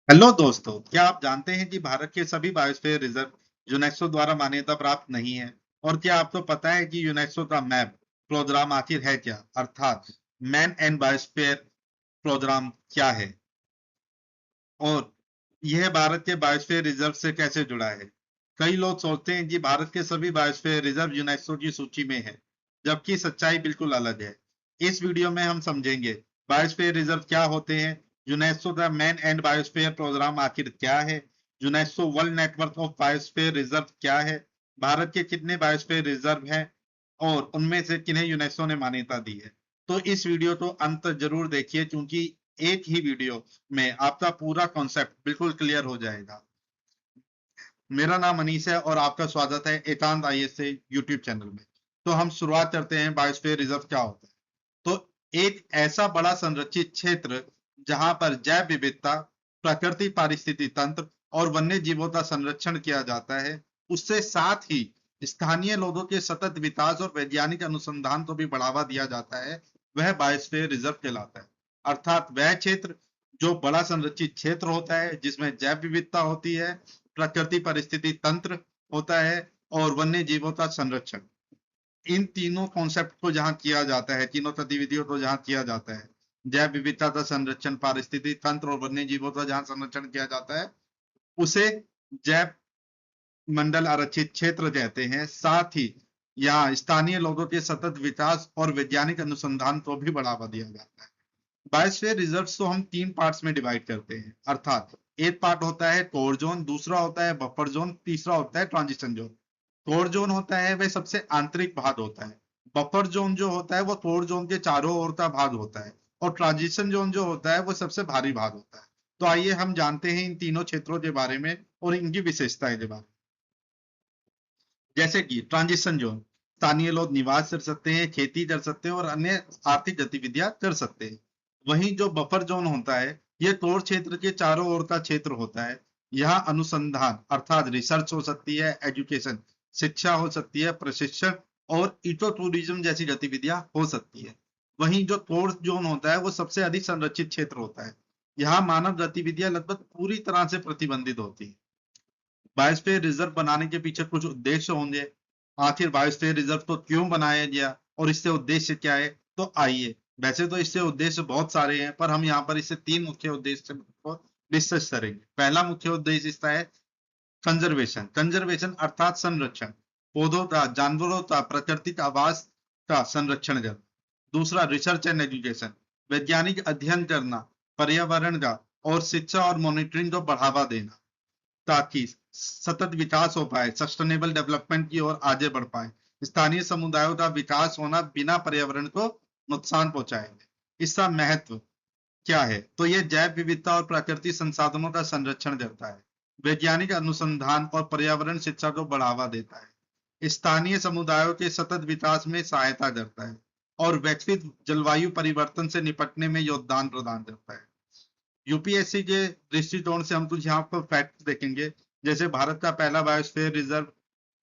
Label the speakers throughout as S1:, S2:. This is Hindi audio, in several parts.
S1: हेलो दोस्तों, क्या आप जानते हैं कि भारत के सभी बायोस्फीयर रिजर्व यूनेस्को द्वारा मान्यता प्राप्त नहीं है? और क्या आपको पता है कि यूनेस्को का मैप प्रोग्राम आखिर है क्या? अर्थात मैन एंड बायोस्फीयर प्रोग्राम क्या है? और यह भारत के बायोस्फीयर रिजर्व से कैसे जुड़ा है? कई लोग सोचते हैं कि भारत के सभी बायोस्फीयर रिजर्व यूनेस्को की सूची में है, जबकि सच्चाई बिल्कुल अलग है। इस वीडियो में हम समझेंगे बायोस्फीयर रिजर्व क्या होते हैं, यूनेस्को का मैन एंड बायोस्फीयर प्रोग्राम आखिर क्या है, UNESCO world network of biosphere reserve क्या है, भारत के कितने बायोस्फीयर रिजर्व हैं और उनमें से किन्हें यूनेस्को ने मान्यता दी है। तो इस वीडियो को अंत तक जरूर देखिए, क्योंकि एक ही वीडियो में आपका पूरा कॉन्सेप्ट बिल्कुल क्लियर हो जाएगा। मेरा नाम अनीस है और आपका स्वागत है एकांत आईएएस से यूट्यूब चैनल में। तो हम शुरुआत करते हैं, बायोस्फीयर रिजर्व क्या होता है। तो एक ऐसा बड़ा संरक्षित क्षेत्र जहां पर जैव विविधता, प्रकृति पारिस्थितिक तंत्र और वन्य जीवों का संरक्षण किया जाता है, उससे साथ ही स्थानीय लोगों के सतत विकास और वैज्ञानिक अनुसंधान को भी बढ़ावा दिया जाता है, वह बायोस्फीयर रिजर्व कहलाता है। अर्थात वह क्षेत्र जो बड़ा संरक्षित क्षेत्र होता है, जिसमें जैव विविधता होती है, प्रकृति परिस्थिति तंत्र होता है और वन्य जीवों का संरक्षण। इन तीनों कॉन्सेप्ट को जहां किया जाता है, तीनों गतिविधियों को जहां किया जाता है, जैव विविधता का संरक्षण, पारिस्थितिक तंत्र और वन्य जीवों का जहां संरक्षण किया जाता है, उसे जैव मंडल आरक्षित क्षेत्र कहते हैं। साथ ही यहाँ स्थानीय लोगों के सतत विकास और वैज्ञानिक अनुसंधान को भी बढ़ावा दिया जाता है। बायोस्फीयर रिजर्व को हम तीन पार्ट्स में डिवाइड करते हैं। अर्थात एक पार्ट होता है कोर जोन, दूसरा होता है बफर जोन, तीसरा होता है ट्रांजिशन जोन। कोर जोन होता है वह सबसे आंतरिक भाग होता है। बफर जोन जो होता है वो कोर जोन के चारों ओर का भाग होता है। और ट्रांजिशन जोन जो होता है वो सबसे भारी भाग होता है। तो आइए हम जानते हैं इन तीनों क्षेत्रों के बारे में और इनकी विशेषताएं के बारे में। जैसे कि ट्रांजिशन जोन, स्थानीय लोग निवास कर सकते हैं, खेती कर सकते हैं और अन्य आर्थिक गतिविधियां कर सकते हैं। वहीं जो बफर जोन होता है, ये कोर क्षेत्र के चारों ओर का क्षेत्र होता है। यहाँ अनुसंधान अर्थात रिसर्च हो सकती है, एजुकेशन शिक्षा हो सकती है, प्रशिक्षण और इको टूरिज्म जैसी गतिविधियां हो सकती है। वहीं जो कोर जोन होता है वो सबसे अधिक संरक्षित क्षेत्र होता है। यहाँ मानव गतिविधियां लगभग पूरी तरह से प्रतिबंधित होती है। बायोस्फीयर रिजर्व बनाने के पीछे कुछ उद्देश्य होंगे। आखिर बायोस्फीयर रिजर्व को क्यों बनाया गया और इससे उद्देश्य क्या है? तो आइए, वैसे तो इससे उद्देश्य बहुत सारे हैं, पर हम यहाँ पर इससे तीन मुख्य उद्देश्य को डिस्कस करेंगे। पहला मुख्य उद्देश्य इसका है कंजर्वेशन। कंजर्वेशन अर्थात संरक्षण, पौधों का, जानवरों का, प्राकृतिक आवास का संरक्षण करना। दूसरा रिसर्च एंड एजुकेशन, वैज्ञानिक अध्ययन करना पर्यावरण का, और शिक्षा और मॉनिटरिंग को बढ़ावा देना, ताकि सतत विकास हो पाए, सस्टेनेबल डेवलपमेंट की ओर आगे बढ़ पाए। स्थानीय समुदायों का विकास होना बिना पर्यावरण को नुकसान पहुंचाए। इसका महत्व क्या है? तो यह जैव विविधता और प्राकृतिक संसाधनों का संरक्षण करता है, वैज्ञानिक अनुसंधान और पर्यावरण शिक्षा को बढ़ावा देता है, स्थानीय समुदायों के सतत विकास में सहायता करता है और वैश्विक जलवायु परिवर्तन से निपटने में योगदान प्रदान करता है। यूपीएससी के दृष्टिकोण से हम कुछ यहाँ पर फैक्ट देखेंगे। जैसे भारत का पहला बायोस्फीयर रिजर्व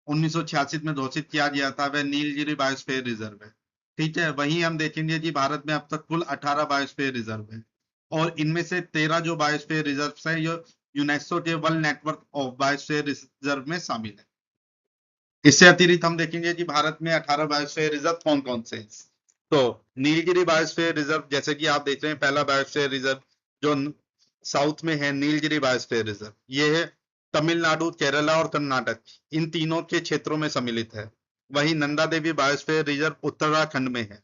S1: 1986 में घोषित किया गया था, वह नीलगिरी बायोस्फीयर रिजर्व है। ठीक है, वहीं हम देखेंगे कि भारत में अब तक कुल 18 बायोस्फीयर रिजर्व है और इनमें से 13 जो बायोस्फीयर रिजर्व है, ये यूनेस्को के world network of biosphere reserve में शामिल है। इससे अतिरिक्त हम देखेंगे कि भारत में 18 बायोस्फीयर रिजर्व कौन कौन से हैं। तो नीलगिरी बायोस्फीयर रिजर्व, जैसे कि आप देख रहे हैं, पहला बायोस्फीयर रिजर्व जो साउथ में है, नीलगिरी बायोस्फीयर रिजर्व, ये है तमिलनाडु, केरला और कर्नाटक, इन तीनों के क्षेत्रों में सम्मिलित है। वहीं नंदा देवी बायोस्फीयर रिजर्व उत्तराखंड में है।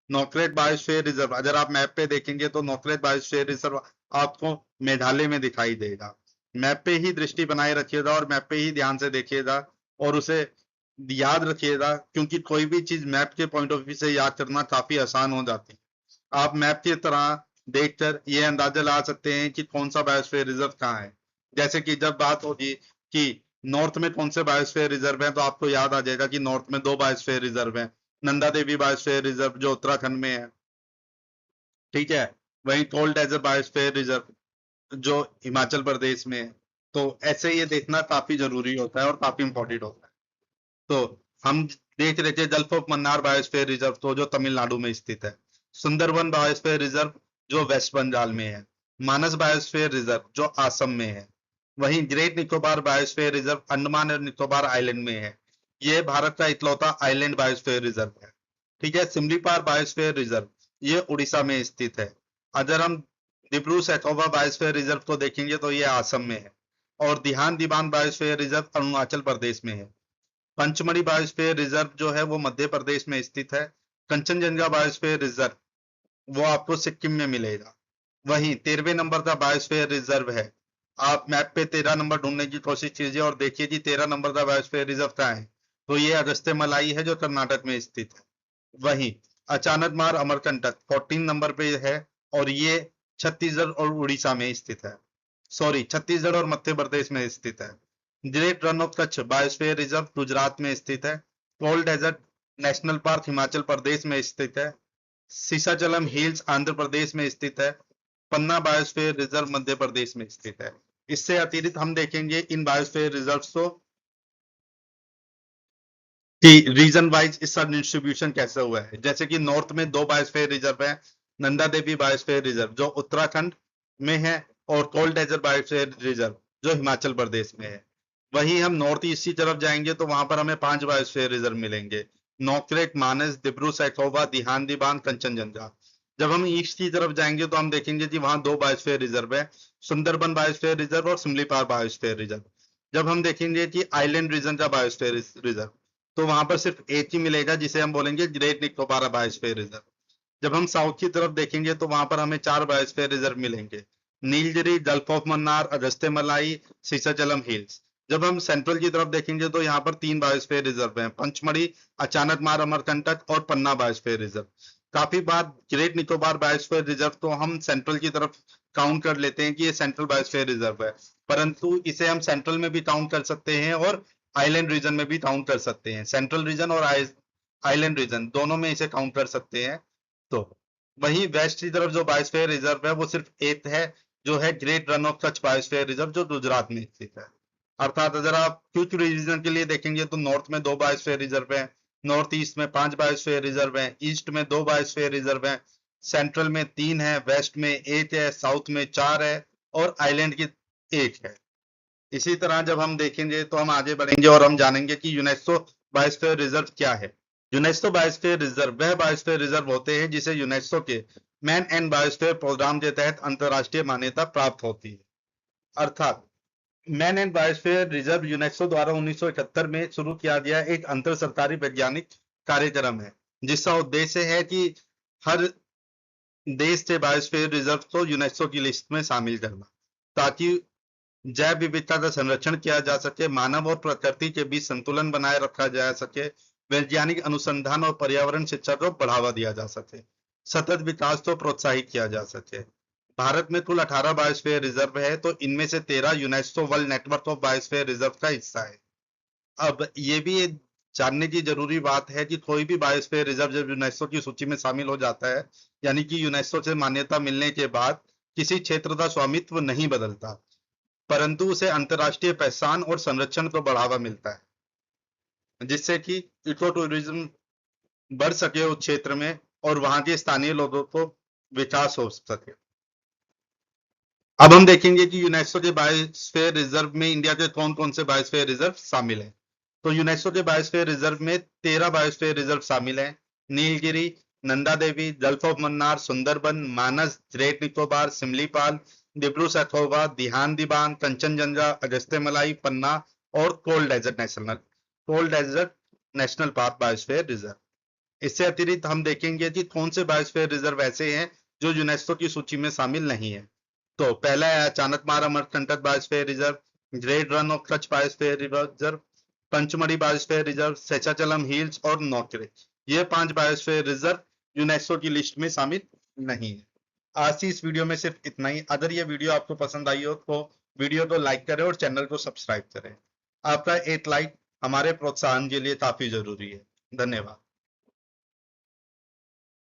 S1: नोक्रेक बायोस्फीयर रिजर्व, अगर आप मैप पे देखेंगे तो नोक्रेक बायोस्फीयर रिजर्व आपको मेघालय में दिखाई देगा। मैप पे ही दृष्टि बनाए रखिएगा और मैप पे ही ध्यान से देखिएगा और उसे याद रखिएगा, क्योंकि कोई भी चीज मैप के पॉइंट ऑफ व्यू से याद करना काफी आसान हो जाती है। आप मैप की तरह देखकर ये अंदाजा लगा सकते हैं कि कौन सा बायोस्फीयर रिजर्व कहाँ है। जैसे कि जब बात होगी कि नॉर्थ में कौन से बायोस्फीयर रिजर्व है, तो आपको याद आ जाएगा कि नॉर्थ में दो बायोस्फीयर रिजर्व है। नंदा देवी बायोस्फीयर रिजर्व जो उत्तराखंड में है, ठीक है। वहीं कोल्ड डेजर्ट बायोस्फीयर रिजर्व जो हिमाचल प्रदेश में है। तो ऐसे ये देखना काफी जरूरी होता है और काफी इंपॉर्टेंट होता है। तो हम देख रहे थे gulf of Mannar biosphere reserve, तो जो तमिलनाडु में स्थित है। सुंदरवन बायोस्फीयर रिजर्व जो वेस्ट बंगाल में है। मानस बायोस्फीयर रिजर्व जो आसम में है। वहीं great Nicobar biosphere reserve Andaman और निकोबार आइलैंड में है। ये भारत का इकलौता आइलैंड बायोस्फीयर रिजर्व है। ठीक है। सिमलीपाल बायोस्फीयर रिजर्व ये उड़ीसा में स्थित है। अगर हम डिब्रू सैखोवा बायोस्फीयर रिजर्व को देखेंगे तो ये आसम में है। और दिहान दिबांग बायोस्फीयर रिजर्व अरुणाचल प्रदेश में है। पंचमढ़ी बायोस्फीयर रिजर्व जो है वो मध्य प्रदेश में स्थित है। कंचनजंगा बायोस्फीयर रिजर्व वो आपको सिक्किम में मिलेगा। वहीं 13वें नंबर का बायोस्फीयर रिजर्व है। आप मैप पे 13 नंबर ढूंढने की कोशिश कीजिए और देखिए जी 13 नंबर का बायोस्फीयर रिजर्व कहाँ है। तो ये अगस्त्य मलाई है जो कर्नाटक में स्थित है। वहीं अचानकमार अमरकंटक 14 नंबर पे है और ये छत्तीसगढ़ और उड़ीसा में स्थित है। सॉरी, छत्तीसगढ़ और मध्य प्रदेश में स्थित है। Great Rann of Kutch biosphere reserve Gujarat में स्थित है। Cold desert national park Himachal Pradesh में स्थित है। सीसाचलम हिल्स आंध्र प्रदेश में स्थित है। पन्ना बायोस्फीयर रिजर्व मध्य प्रदेश में स्थित है। इससे अतिरिक्त हम देखेंगे इन बायोस्फीयर रिजर्व को कि रीजन वाइज इसका डिस्ट्रीब्यूशन कैसे हुआ है। जैसे कि नॉर्थ में 2 बायोस्फीयर रिजर्व है। नंदा देवी बायोस्फीयर रिजर्व जो उत्तराखंड में है और कोल्ड डेजर्ट बायोस्फीयर रिजर्व जो हिमाचल प्रदेश में है। वहीं हम नॉर्थ ईस्ट की तरफ जाएंगे तो वहां पर हमें 5 बायोस्फीयर रिजर्व मिलेंगे। नोकरेक, मानस, दिब्रू सैखोवा, दिहान दिबांग, कंचनजंगा। जब हम ईस्ट की तरफ जाएंगे तो हम देखेंगे कि वहां 2 बायोस्फीयर रिजर्व है। सुंदरबन बायोस्फीयर रिजर्व और सिमलीपाल बायोस्फीयर रिजर्व। जब हम देखेंगे कि आइलैंड रीजन का बायोस्फीयर रिजर्व तो वहां पर सिर्फ एक ही मिलेगा जिसे हम बोलेंगे ग्रेट निकोबार बायोस्फीयर रिजर्व। जब हम साउथ की तरफ देखेंगे तो वहां पर हमें 4 बायोस्फीयर रिजर्व मिलेंगे। नीलगिरी, गल्फ ऑफ मन्नार, अगस्त्य मलाई, सीसाचलम हिल्स। जब हम सेंट्रल की तरफ देखेंगे तो यहाँ पर 3 बायोस्फीयर रिजर्व हैं। पंचमढ़ी, अचानकमार अमरकंटक और पन्ना बायोस्फीयर रिजर्व। काफी बार ग्रेट निकोबार बायोस्फीयर रिजर्व तो हम सेंट्रल की तरफ काउंट कर लेते हैं कि ये सेंट्रल बायोस्फीयर रिजर्व है, परंतु इसे हम सेंट्रल में भी काउंट कर सकते हैं और आइलैंड रीजन में भी काउंट कर सकते हैं। सेंट्रल रीजन और आइलैंड रीजन दोनों में इसे काउंट कर सकते हैं। तो वहीं वेस्ट की तरफ जो बायोस्फीयर रिजर्व है वो सिर्फ एक है जो है great Rann of Kutch biosphere reserve जो गुजरात में स्थित है। अर्थात अगर आप क्विक रीजन के लिए देखेंगे तो नॉर्थ में 2 बायोस्फीयर रिजर्व है। नॉर्थ ईस्ट में 5 बायोस्फीयर रिजर्व है। ईस्ट में 2 बायोस्फीयर रिजर्व है। सेंट्रल में 3 है। वेस्ट में 1 है। साउथ में 4 है और आइलैंड की 1 है। इसी तरह जब हम देखेंगे तो हम आगे बढ़ेंगे और हम जानेंगे कि यूनेस्को बायोस्फीयर रिजर्व क्या है। यूनेस्को बायोस्फीयर रिजर्व वह बायोस्फीयर रिजर्व होते हैं जिसे यूनेस्को के मैन एंड बायोस्फीयर प्रोग्राम के तहत अंतरराष्ट्रीय मान्यता प्राप्त होती है। अर्थात man and biosphere reserve UNESCO द्वारा 1971 में शुरू किया गया एक अंतर सरकारी वैज्ञानिक कार्यक्रम है जिसका उद्देश्य है कि हर देश के बायोस्फीयर रिजर्व को यूनेस्को की लिस्ट में शामिल करना ताकि जैव विविधता का संरक्षण किया जा सके, मानव और प्रकृति के बीच संतुलन बनाए रखा जा सके, वैज्ञानिक अनुसंधान और पर्यावरण शिक्षा को बढ़ावा दिया जा सके, सतत विकास को प्रोत्साहित किया जा सके। भारत में कुल 18 बायोस्फीयर रिजर्व है तो इनमें से 13 UNESCO world network of biosphere reserve का हिस्सा है। अब ये भी एक जानने की जरूरी बात है कि कोई भी बायोस्फीयर रिजर्व जब यूनेस्को की सूची में शामिल हो जाता है, यानी कि यूनेस्को से मान्यता मिलने के बाद किसी क्षेत्र का स्वामित्व नहीं बदलता, परंतु उसे अंतरराष्ट्रीय पहचान और संरक्षण को बढ़ावा मिलता है जिससे कि इको टूरिज्म बढ़ सके उस क्षेत्र में और वहां के स्थानीय लोगों को विकास हो सके। अब हम देखेंगे कि यूनेस्को के बायोस्फीयर रिजर्व में इंडिया के कौन कौन से बायोस्फीयर रिजर्व शामिल हैं। तो यूनेस्को के बायोस्फीयर रिजर्व में 13 बायोस्फीयर रिजर्व शामिल हैं। Nilgiri, Nanda Devi, gulf of Mannar, Sundarban, Manas, great Nicobar, Simlipal, Dibru Saikhowa, Dihang Dibang, Kanchenjunga, Agasthya Malai, Panna और cold desert national park biosphere reserve. इससे अतिरिक्त हम देखेंगे कि कौन से बायोस्फीयर रिजर्व ऐसे हैं जो यूनेस्को की सूची में शामिल नहीं है। तो पहला है Achanakmar Amarkantak biosphere reserve, great Rann of Kutch biosphere reserve, Pachmarhi biosphere reserve, Seshachalam hills और नौकरे। ये 5 बायोस्फीयर रिजर्व यूनेस्को की लिस्ट में शामिल नहीं है। आज की इस वीडियो में सिर्फ इतना ही। अगर ये वीडियो आपको पसंद आई हो तो वीडियो को लाइक करें और चैनल को सब्सक्राइब करें। आपका एक लाइक हमारे प्रोत्साहन के लिए काफी जरूरी है। धन्यवाद।